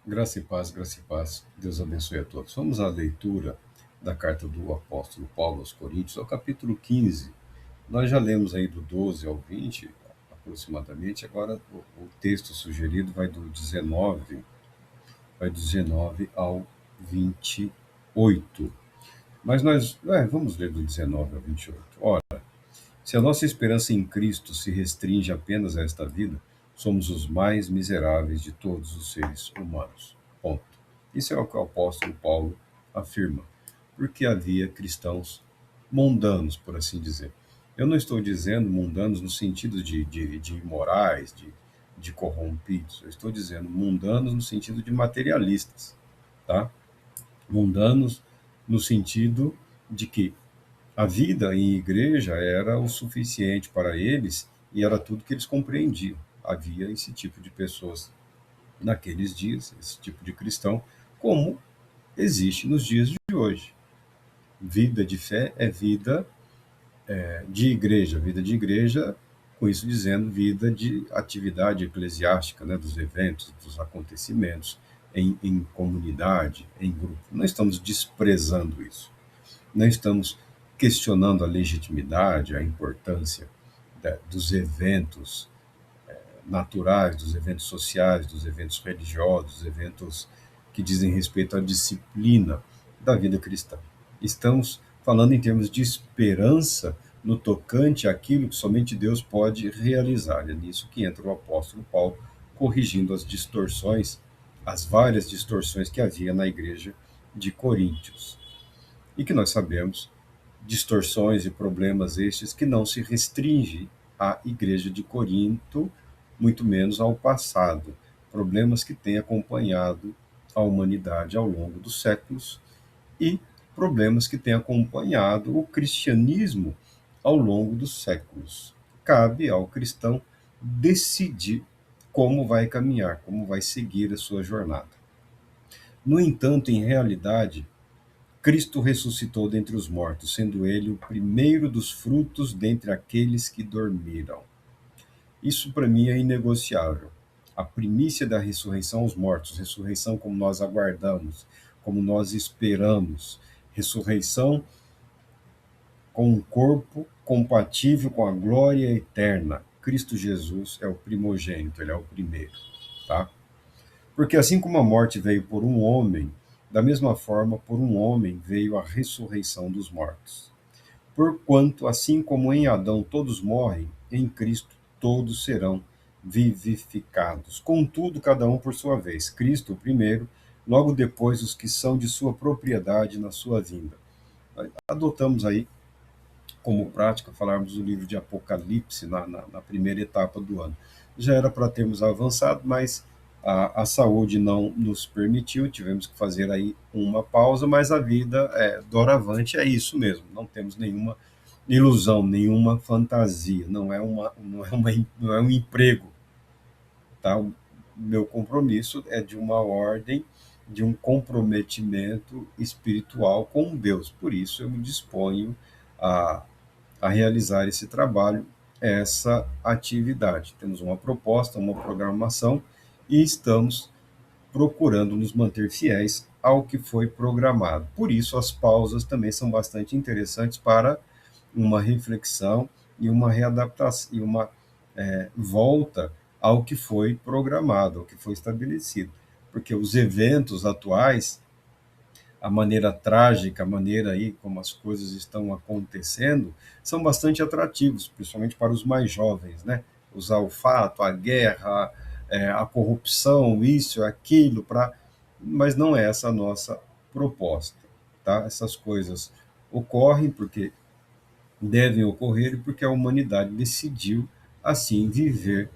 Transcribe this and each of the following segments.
Graça e paz, graça e paz. Deus abençoe a todos. Vamos à leitura da carta do apóstolo Paulo aos Coríntios, ao capítulo 15. Nós já lemos aí do 12 ao 20, aproximadamente. Agora o texto sugerido vai do 19 ao 28. Mas vamos ler do 19 ao 28. Ora, se a nossa esperança em Cristo se restringe apenas a esta vida, somos os mais miseráveis de todos os seres humanos. Ponto. Isso é o que o apóstolo Paulo afirma, porque havia cristãos mundanos, por assim dizer. Eu não estou dizendo mundanos no sentido de imorais, de corrompidos. Eu estou dizendo mundanos no sentido de materialistas, tá? Mundanos no sentido de que a vida em igreja era o suficiente para eles e era tudo que eles compreendiam. Havia esse tipo de pessoas naqueles dias, esse tipo de cristão, como existe nos dias de hoje. Vida de fé é vida de igreja, vida de igreja, com isso dizendo vida de atividade eclesiástica, né, dos eventos, dos acontecimentos, em comunidade, em grupo. Não estamos desprezando isso. Não estamos questionando a legitimidade, a importância dos eventos naturais, dos eventos sociais, dos eventos religiosos, dos eventos que dizem respeito à disciplina da vida cristã. Estamos falando em termos de esperança no tocante àquilo que somente Deus pode realizar. É nisso que entra o apóstolo Paulo, corrigindo as distorções, as várias distorções que havia na igreja de Coríntios. E que nós sabemos distorções e problemas estes que não se restringe à igreja de Corinto, muito menos ao passado. Problemas que têm acompanhado a humanidade ao longo dos séculos e problemas que têm acompanhado o cristianismo ao longo dos séculos. Cabe ao cristão decidir como vai caminhar, como vai seguir a sua jornada. No entanto, em realidade, Cristo ressuscitou dentre os mortos, sendo ele o primeiro dos frutos dentre aqueles que dormiram. Isso para mim é inegociável. A primícia da ressurreição aos mortos, ressurreição como nós aguardamos, como nós esperamos, ressurreição com um corpo compatível com a glória eterna. Cristo Jesus é o primogênito, ele é o primeiro, tá? Porque assim como a morte veio por um homem, da mesma forma, por um homem veio a ressurreição dos mortos. Porquanto, assim como em Adão todos morrem, em Cristo todos serão vivificados. Contudo, cada um por sua vez. Cristo o primeiro, logo depois os que são de sua propriedade na sua vinda. Adotamos aí como prática falarmos do livro de Apocalipse na primeira etapa do ano. Já era para termos avançado, mas a saúde não nos permitiu, tivemos que fazer aí uma pausa, mas a vida doravante é isso mesmo, não temos nenhuma ilusão, nenhuma fantasia, não é um emprego, tá? O meu compromisso é de uma ordem, de um comprometimento espiritual com Deus, por isso eu me disponho a realizar esse trabalho, essa atividade. Temos uma proposta, uma programação e estamos procurando nos manter fiéis ao que foi programado. Por isso, as pausas também são bastante interessantes para uma reflexão e uma readaptação e uma volta ao que foi programado, ao que foi estabelecido. Porque os eventos atuais, a maneira trágica, a maneira aí como as coisas estão acontecendo, são bastante atrativos, principalmente para os mais jovens, né? Usar o fato, a guerra, a corrupção, isso, aquilo, mas não é essa a nossa proposta, tá? Essas coisas ocorrem porque devem ocorrer e porque a humanidade decidiu assim viver,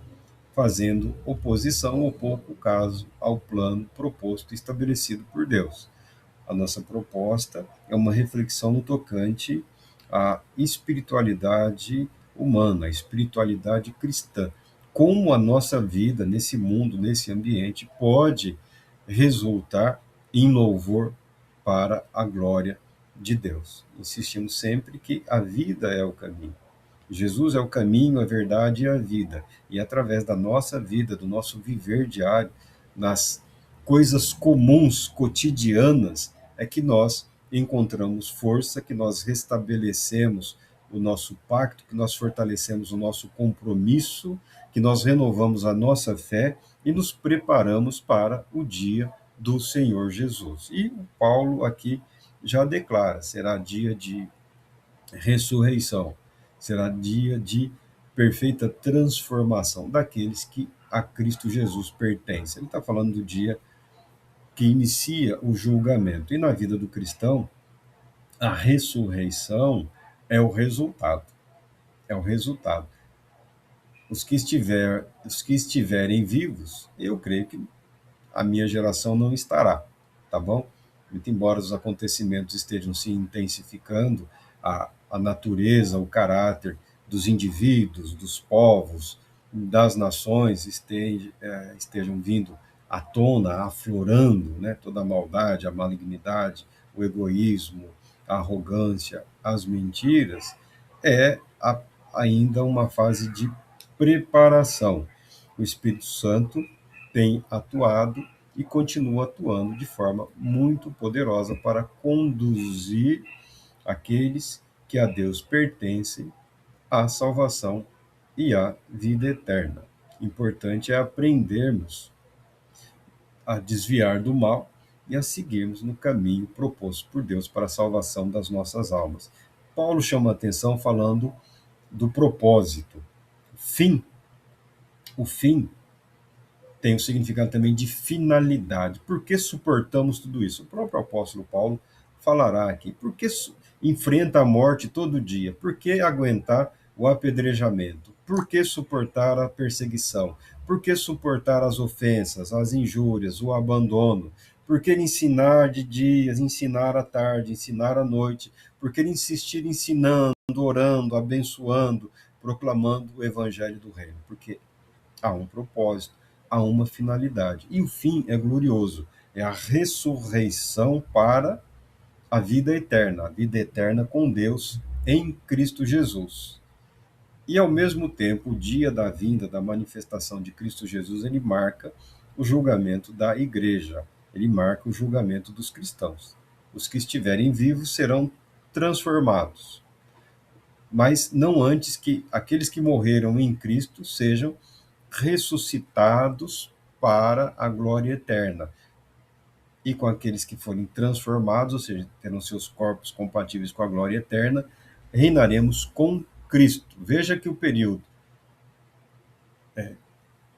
fazendo oposição ou pouco caso ao plano proposto e estabelecido por Deus. A nossa proposta é uma reflexão no tocante à espiritualidade humana, à espiritualidade cristã. Como a nossa vida nesse mundo, nesse ambiente, pode resultar em louvor para a glória de Deus. Insistimos sempre que a vida é o caminho. Jesus é o caminho, a verdade e a vida. E através da nossa vida, do nosso viver diário, nas coisas comuns, cotidianas, é que nós encontramos força, que nós restabelecemos o nosso pacto, que nós fortalecemos o nosso compromisso, que nós renovamos a nossa fé e nos preparamos para o dia do Senhor Jesus. E o Paulo aqui já declara: será dia de ressurreição, será dia de perfeita transformação daqueles que a Cristo Jesus pertencem. Ele está falando do dia que inicia o julgamento. E na vida do cristão, a ressurreição é o resultado. É o resultado. Os que estiverem vivos, eu creio que a minha geração não estará, tá bom? Muito embora os acontecimentos estejam se intensificando, a natureza, o caráter dos indivíduos, dos povos, das nações estejam vindo à tona, aflorando, né, toda a maldade, a malignidade, o egoísmo, a arrogância, as mentiras, é ainda uma fase de preparação. O Espírito Santo tem atuado e continua atuando de forma muito poderosa para conduzir aqueles que a Deus pertencem à salvação e à vida eterna. Importante é aprendermos a desviar do mal e a seguirmos no caminho proposto por Deus para a salvação das nossas almas. Paulo chama a atenção falando do propósito. O fim tem o significado também de finalidade. Por que suportamos tudo isso? O próprio apóstolo Paulo falará aqui. Por que enfrenta a morte todo dia? Por que aguentar o apedrejamento? Por que suportar a perseguição? Por que suportar as ofensas, as injúrias, o abandono? Por que ensinar de dia, ensinar à tarde, ensinar à noite? Por que insistir ensinando, orando, abençoando, proclamando o evangelho do reino? Porque há um propósito, há uma finalidade. E o fim é glorioso, é a ressurreição para a vida eterna com Deus em Cristo Jesus. E, ao mesmo tempo, o dia da vinda, da manifestação de Cristo Jesus, ele marca o julgamento da igreja, ele marca o julgamento dos cristãos. Os que estiverem vivos serão transformados, mas não antes que aqueles que morreram em Cristo sejam ressuscitados para a glória eterna. E com aqueles que forem transformados, ou seja, terão seus corpos compatíveis com a glória eterna, reinaremos com Cristo. Veja que o período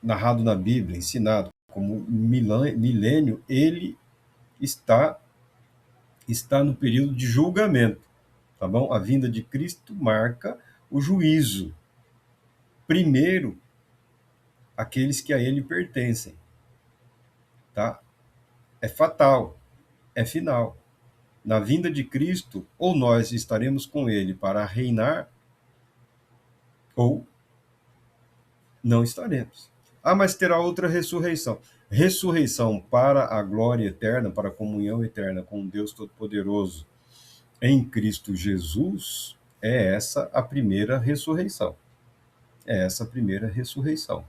narrado na Bíblia, ensinado como milênio, ele está no período de julgamento, tá bom? A vinda de Cristo marca o juízo. Primeiro, aqueles que a ele pertencem, tá? É fatal, é final. Na vinda de Cristo, ou nós estaremos com ele para reinar, ou não estaremos. Ah, mas terá outra ressurreição. Ressurreição para a glória eterna, para a comunhão eterna com Deus Todo-Poderoso em Cristo Jesus, é essa a primeira ressurreição. É essa a primeira ressurreição.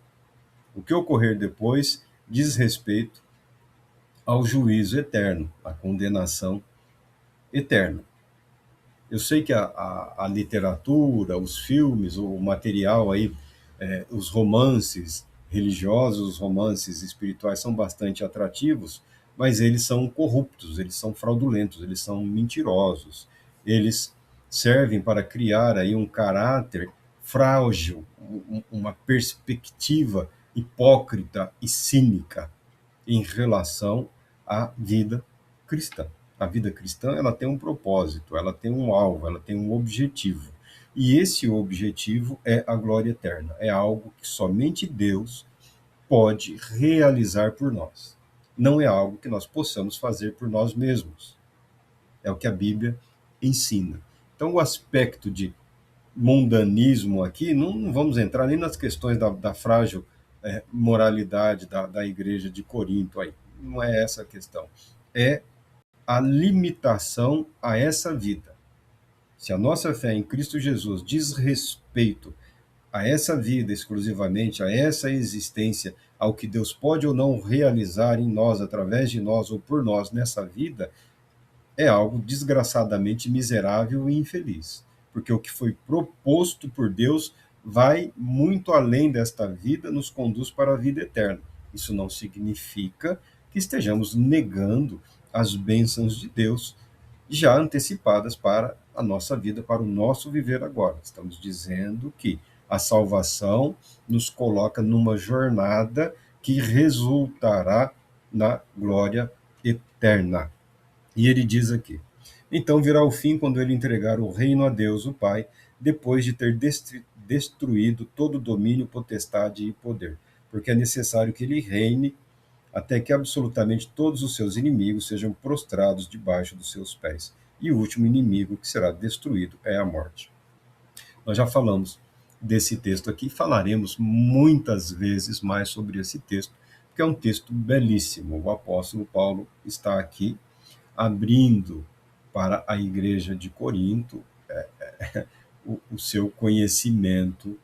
O que ocorrer depois diz respeito ao juízo eterno, à condenação eterna. Eu sei que a literatura, os filmes, o material aí, os romances religiosos, os romances espirituais são bastante atrativos, mas eles são corruptos, eles são fraudulentos, eles são mentirosos. Eles servem para criar aí um caráter frágil, uma perspectiva hipócrita e cínica em relação à vida cristã. A vida cristã, ela tem um propósito, ela tem um alvo, ela tem um objetivo. E esse objetivo é a glória eterna. É algo que somente Deus pode realizar por nós. Não é algo que nós possamos fazer por nós mesmos. É o que a Bíblia ensina. Então, o aspecto de mundanismo aqui, não vamos entrar nem nas questões da frágil moralidade da igreja de Corinto aí. Não é essa a questão. É a limitação a essa vida. Se a nossa fé em Cristo Jesus diz respeito a essa vida exclusivamente, a essa existência ao que Deus pode ou não realizar em nós, através de nós ou por nós nessa vida, é algo desgraçadamente miserável e infeliz. Porque o que foi proposto por Deus vai muito além desta vida, nos conduz para a vida eterna. Isso não significa que estejamos negando as bênçãos de Deus já antecipadas para a nossa vida, para o nosso viver agora. Estamos dizendo que a salvação nos coloca numa jornada que resultará na glória eterna. E ele diz aqui: então virá o fim quando ele entregar o reino a Deus, o Pai, depois de ter destruído todo domínio, potestade e poder, porque é necessário que ele reine até que absolutamente todos os seus inimigos sejam prostrados debaixo dos seus pés. E o último inimigo que será destruído é a morte. Nós já falamos desse texto aqui, falaremos muitas vezes mais sobre esse texto, porque é um texto belíssimo. O apóstolo Paulo está aqui abrindo para a igreja de Corinto o seu conhecimento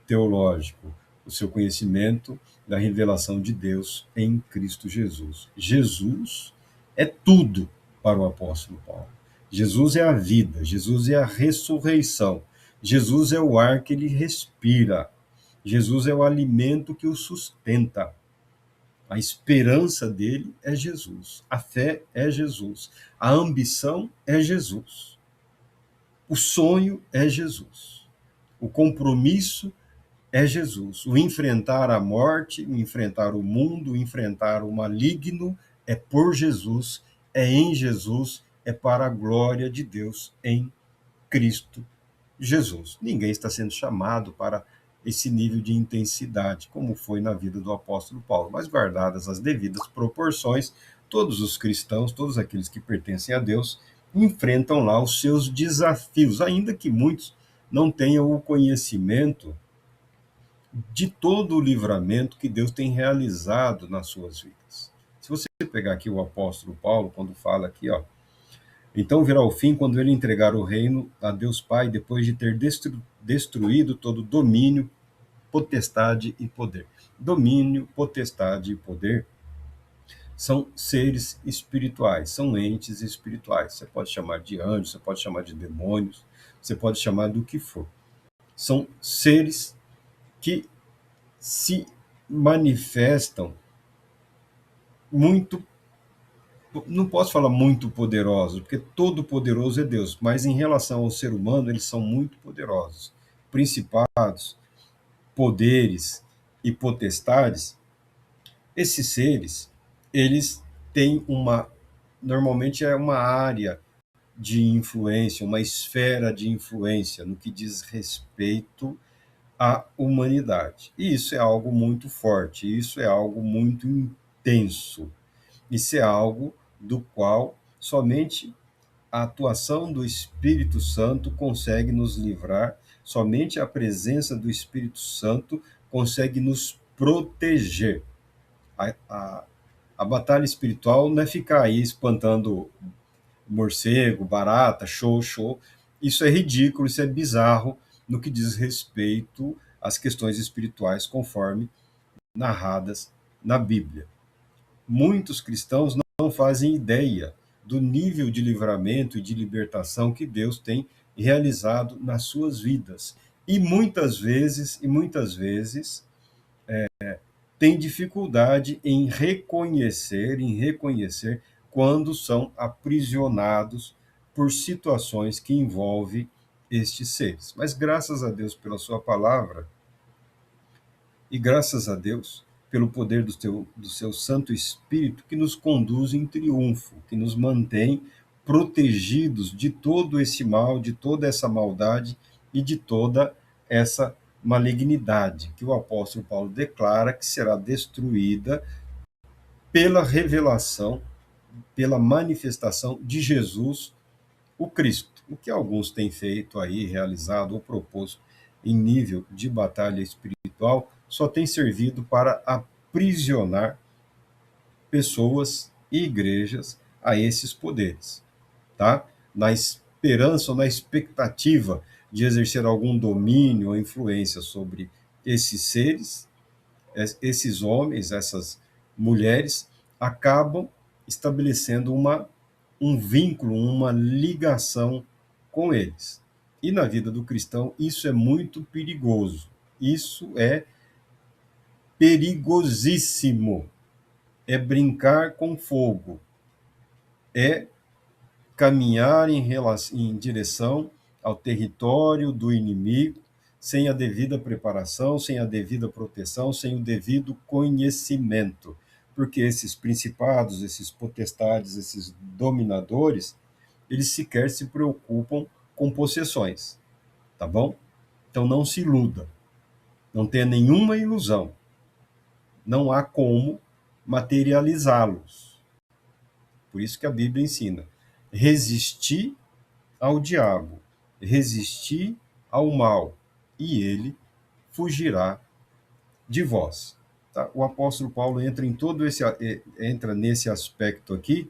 teológico, o seu conhecimento da revelação de Deus em Cristo Jesus. Jesus é tudo para o apóstolo Paulo. Jesus é a vida, Jesus é a ressurreição, Jesus é o ar que ele respira, Jesus é o alimento que o sustenta. A esperança dele é Jesus, a fé é Jesus, a ambição é Jesus, o sonho é Jesus, o compromisso é Jesus, o enfrentar a morte, o enfrentar o mundo, o enfrentar o maligno é por Jesus, é em Jesus, é para a glória de Deus em Cristo Jesus. Ninguém está sendo chamado para esse nível de intensidade, como foi na vida do apóstolo Paulo, mas guardadas as devidas proporções, todos os cristãos, todos aqueles que pertencem a Deus, enfrentam lá os seus desafios, ainda que muitos não tenham o conhecimento de todo o livramento que Deus tem realizado nas suas vidas. Se você pegar aqui o apóstolo Paulo, quando fala aqui, ó, então virá o fim quando ele entregar o reino a Deus Pai, depois de ter destruído todo domínio, potestade e poder. Domínio, potestade e poder são seres espirituais, são entes espirituais. Você pode chamar de anjos, você pode chamar de demônios, você pode chamar do que for. São seres que se manifestam muito, não posso falar muito poderosos, porque todo poderoso é Deus, mas em relação ao ser humano, eles são muito poderosos. Principados, poderes e potestades, esses seres, eles têm normalmente é uma área de influência, uma esfera de influência no que diz respeito à humanidade. E isso é algo muito forte, isso é algo muito intenso. Isso é algo do qual somente a atuação do Espírito Santo consegue nos livrar, somente a presença do Espírito Santo consegue nos proteger. A batalha espiritual não é ficar aí espantando morcego, barata, show. Isso é ridículo, isso é bizarro no que diz respeito às questões espirituais conforme narradas na Bíblia. Muitos cristãos não fazem ideia do nível de livramento e de libertação que Deus tem realizado nas suas vidas. E muitas vezes, tem dificuldade em reconhecer quando são aprisionados por situações que envolvem estes seres. Mas graças a Deus pela sua palavra, e graças a Deus pelo poder do seu Santo Espírito que nos conduz em triunfo, que nos mantém protegidos de todo esse mal, de toda essa maldade e de toda essa malignidade que o apóstolo Paulo declara que será destruída pela revelação, pela manifestação de Jesus, o Cristo. O que alguns têm feito aí, realizado ou proposto em nível de batalha espiritual, só tem servido para aprisionar pessoas e igrejas a esses poderes, tá? Na esperança ou na expectativa de exercer algum domínio ou influência sobre esses seres, esses homens, essas mulheres, acabam estabelecendo um vínculo, uma ligação com eles. E na vida do cristão, isso é muito perigoso. Isso é perigosíssimo. É brincar com fogo. É caminhar em direção ao território do inimigo sem a devida preparação, sem a devida proteção, sem o devido conhecimento. Porque esses principados, esses potestades, esses dominadores, eles sequer se preocupam com possessões, tá bom? Então não se iluda, não tenha nenhuma ilusão. Não há como materializá-los. Por isso que a Bíblia ensina: resistir ao diabo, resistir ao mal, e ele fugirá de vós. Tá? O apóstolo Paulo entra nesse aspecto aqui,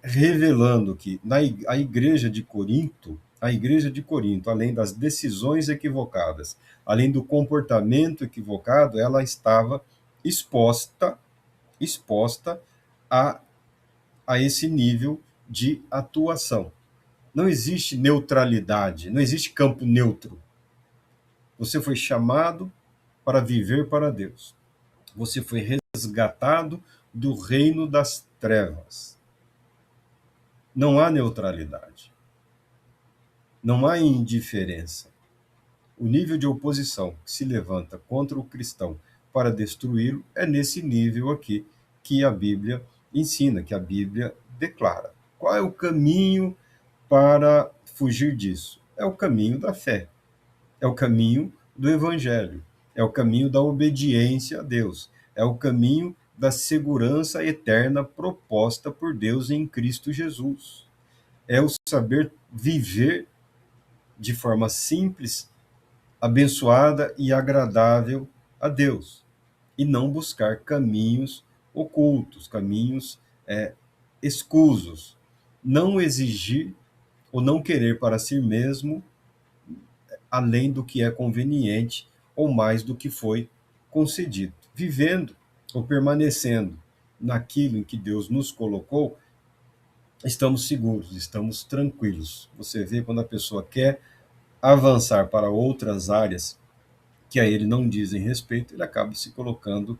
revelando que a igreja de Corinto, além das decisões equivocadas, além do comportamento equivocado, ela estava exposta a, a esse nível de atuação. Não existe neutralidade, não existe campo neutro. Você foi chamado para viver para Deus. Você foi resgatado do reino das trevas. Não há neutralidade. Não há indiferença. O nível de oposição que se levanta contra o cristão para destruí-lo é nesse nível aqui que a Bíblia ensina, que a Bíblia declara. Qual é o caminho para fugir disso? É o caminho da fé, é o caminho do Evangelho, é o caminho da obediência a Deus, é o caminho da segurança eterna proposta por Deus em Cristo Jesus. É o saber viver de forma simples, abençoada e agradável a Deus, e não buscar caminhos ocultos, caminhos escusos. Não exigir ou não querer para si mesmo além do que é conveniente ou mais do que foi concedido. Vivendo ou permanecendo naquilo em que Deus nos colocou, estamos seguros, estamos tranquilos. Você vê quando a pessoa quer avançar para outras áreas que a ele não dizem respeito, ele acaba se colocando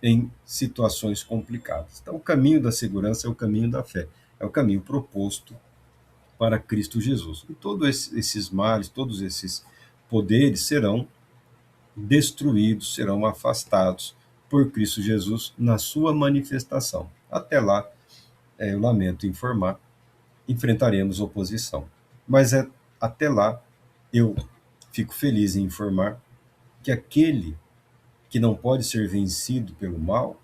em situações complicadas. Então, o caminho da segurança é o caminho da fé, é o caminho proposto para Cristo Jesus. E todos esses males, todos esses poderes serão destruídos, serão afastados por Cristo Jesus na sua manifestação. Até lá, eu lamento informar, enfrentaremos oposição. Mas até lá, eu fico feliz em informar que aquele que não pode ser vencido pelo mal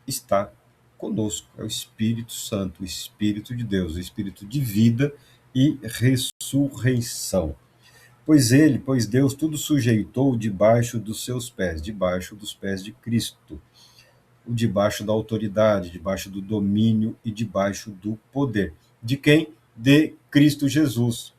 está conosco. É o Espírito Santo, o Espírito de Deus, o Espírito de vida e ressurreição. Pois Deus tudo sujeitou debaixo dos seus pés, debaixo dos pés de Cristo, debaixo da autoridade, debaixo do domínio e debaixo do poder. De quem? De Cristo Jesus.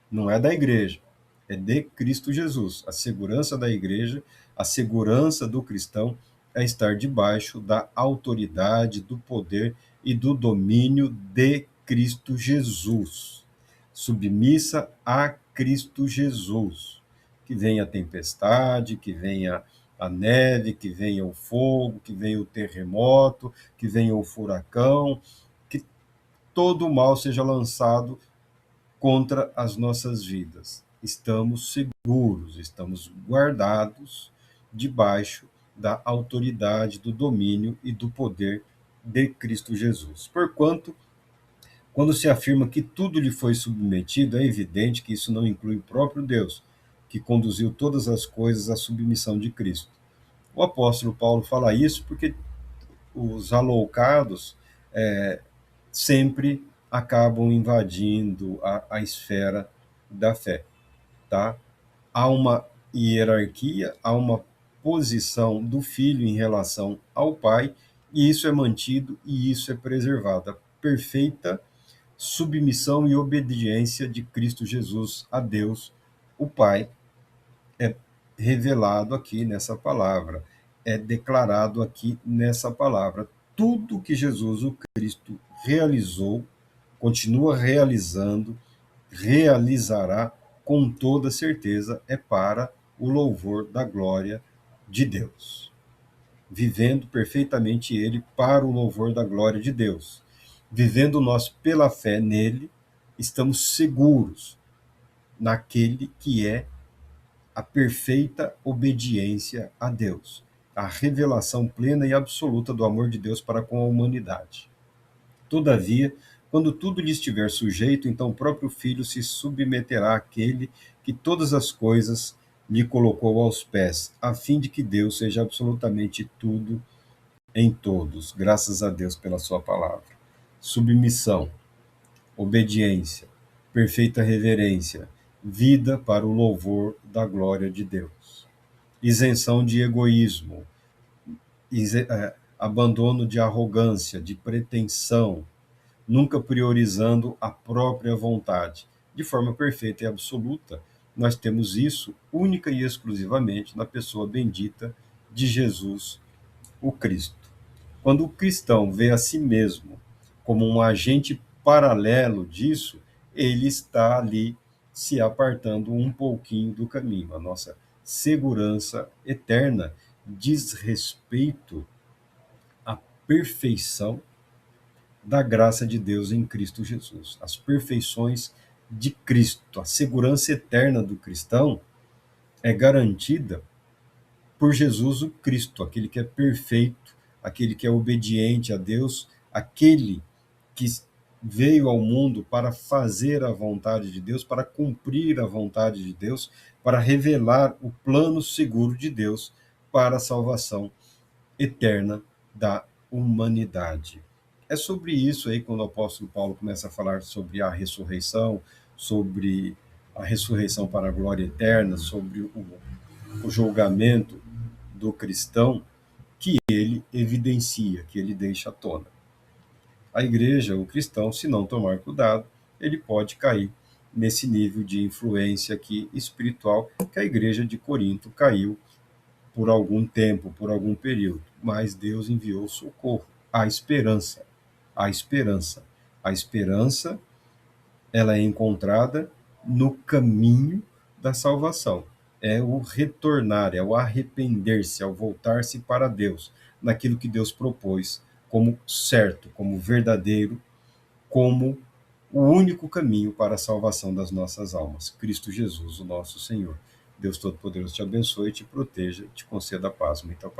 Não é da igreja, é de Cristo Jesus. A segurança da igreja, a segurança do cristão é estar debaixo da autoridade, do poder e do domínio de Cristo Jesus. Submissa a Cristo Jesus. Que venha a tempestade, que venha a neve, que venha o fogo, que venha o terremoto, que venha o furacão, que todo o mal seja lançado contra as nossas vidas. Estamos seguros, estamos guardados debaixo da autoridade, do domínio e do poder de Cristo Jesus. Porquanto, quando se afirma que tudo lhe foi submetido, é evidente que isso não inclui o próprio Deus, que conduziu todas as coisas à submissão de Cristo. O apóstolo Paulo fala isso porque os aloucados sempre acabam invadindo a esfera da fé, tá? Há uma hierarquia, há uma posição do filho em relação ao pai, e isso é mantido e isso é preservado. A perfeita submissão e obediência de Cristo Jesus a Deus, o Pai, é revelado aqui nessa palavra. é declarado aqui nessa palavra. Tudo que Jesus, o Cristo, realizou, continua realizando, realizará com toda certeza, é para o louvor da glória de Deus. Vivendo perfeitamente ele para o louvor da glória de Deus. Vivendo nós pela fé nele, estamos seguros naquele que é a perfeita obediência a Deus, a revelação plena e absoluta do amor de Deus para com a humanidade. Todavia, quando tudo lhe estiver sujeito, então o próprio Filho se submeterá àquele que todas as coisas lhe colocou aos pés, a fim de que Deus seja absolutamente tudo em todos. Graças a Deus pela sua palavra. Submissão, obediência, perfeita reverência, vida para o louvor da glória de Deus. Isenção de egoísmo, abandono de arrogância, de pretensão, nunca priorizando a própria vontade. De forma perfeita e absoluta, nós temos isso única e exclusivamente na pessoa bendita de Jesus, o Cristo. Quando o cristão vê a si mesmo como um agente paralelo disso, ele está ali se apartando um pouquinho do caminho. A nossa segurança eterna diz respeito à perfeição da graça de Deus em Cristo Jesus. As perfeições de Cristo, a segurança eterna do cristão é garantida por Jesus o Cristo, aquele que é perfeito, aquele que é obediente a Deus, aquele que veio ao mundo para fazer a vontade de Deus, para cumprir a vontade de Deus, para revelar o plano seguro de Deus para a salvação eterna da humanidade. É sobre isso aí quando o apóstolo Paulo começa a falar sobre a ressurreição para a glória eterna, sobre o julgamento do cristão, que ele evidencia, que ele deixa à tona. A igreja, o cristão, se não tomar cuidado, ele pode cair nesse nível de influência aqui espiritual que a igreja de Corinto caiu por algum tempo, por algum período. Mas Deus enviou socorro, a esperança, a esperança. A esperança, ela é encontrada no caminho da salvação. É o retornar, é o arrepender-se, é o voltar-se para Deus, naquilo que Deus propôs como certo, como verdadeiro, como o único caminho para a salvação das nossas almas. Cristo Jesus, o nosso Senhor. Deus Todo-Poderoso te abençoe, te proteja, te conceda a paz. Muita paz.